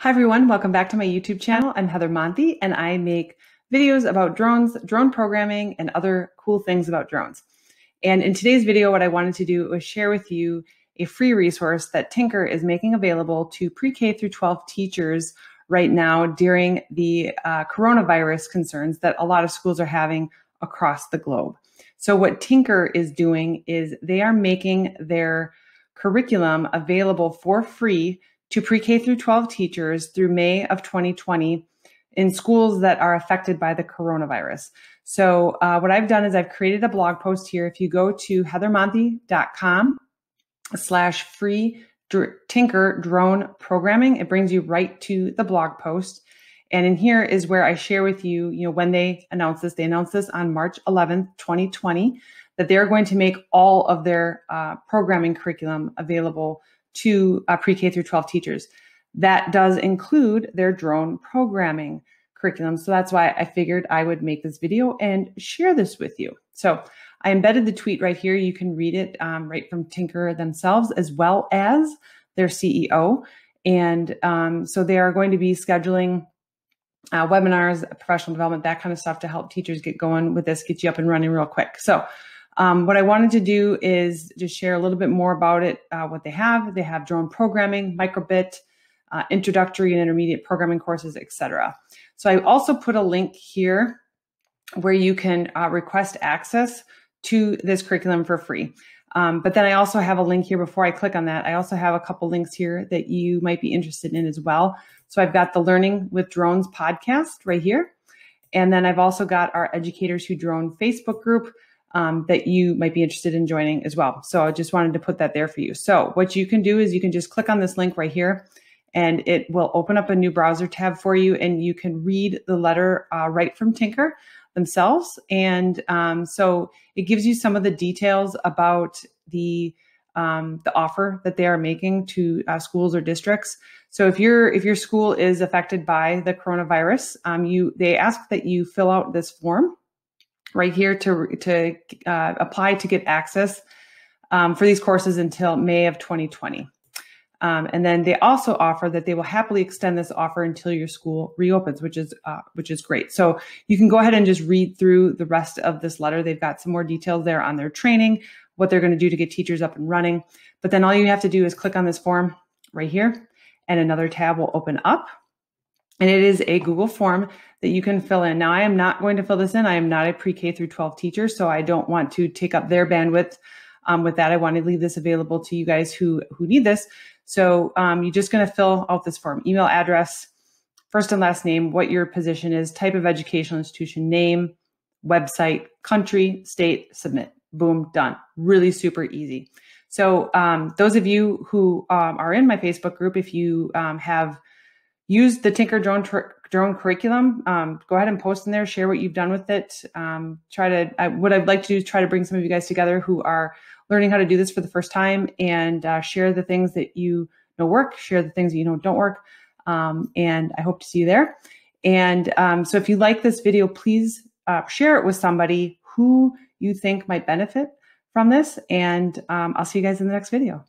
Hi everyone, welcome back to my YouTube channel. I'm Heather Monty and I make videos about drones, drone programming, and other cool things about drones. And in today's video, what I wanted to do was share with you a free resource that Tynker is making available to pre-K through 12 teachers right now during the coronavirus concerns that a lot of schools are having across the globe. So what Tynker is doing is they are making their curriculum available for free to pre-K through 12 teachers through May of 2020 in schools that are affected by the coronavirus. So what I've done is I've created a blog post here. If you go to heathermonty.com/free Tynker drone programming, it brings you right to the blog post. And in here is where I share with you, when they announced this. They announced this on March 11th, 2020, that they're going to make all of their programming curriculum available to pre-K through 12 teachers. That does include their drone programming curriculum. So that's why I figured I would make this video and share this with you. So I embedded the tweet right here. You can read it right from Tynker themselves, as well as their CEO. And so they are going to be scheduling webinars, professional development, that kind of stuff to help teachers get going with this, get you up and running real quick. So what I wanted to do is just share a little bit more about it, what they have. They have drone programming, microbit, introductory and intermediate programming courses, etc. So I also put a link here where you can request access to this curriculum for free. But then I also have a link here before I click on that. I also have a couple links here that you might be interested in as well. So I've got the Learning with Drones podcast right here. And then I've also got our Educators Who Drone Facebook group that you might be interested in joining as well. So I just wanted to put that there for you. So what you can do is you can just click on this link right here and it will open up a new browser tab for you and you can read the letter right from Tynker themselves. And so it gives you some of the details about the offer that they are making to schools or districts. So if your school is affected by the coronavirus, they ask that you fill out this form right here to apply to get access for these courses until May of 2020. And then they also offer that they will happily extend this offer until your school reopens, which is great. So you can go ahead and just read through the rest of this letter. They've got some more details there on their training, what they're going to do to get teachers up and running. But then all you have to do is click on this form right here and another tab will open up. And it is a Google form that you can fill in. Now, I am not going to fill this in. I am not a pre-K through 12 teacher, so I don't want to take up their bandwidth with that. I want to leave this available to you guys who need this. So you're just going to fill out this form: email address, first and last name, what your position is, type of educational institution, name, website, country, state, submit. Boom, done. Really super easy. So those of you who are in my Facebook group, if you have used the Tynker drone curriculum, go ahead and post in there, share what you've done with it. What I'd like to do is try to bring some of you guys together who are learning how to do this for the first time and share the things that you know work, share the things that you know don't work. And I hope to see you there. And so if you like this video, please share it with somebody who you think might benefit from this. And I'll see you guys in the next video.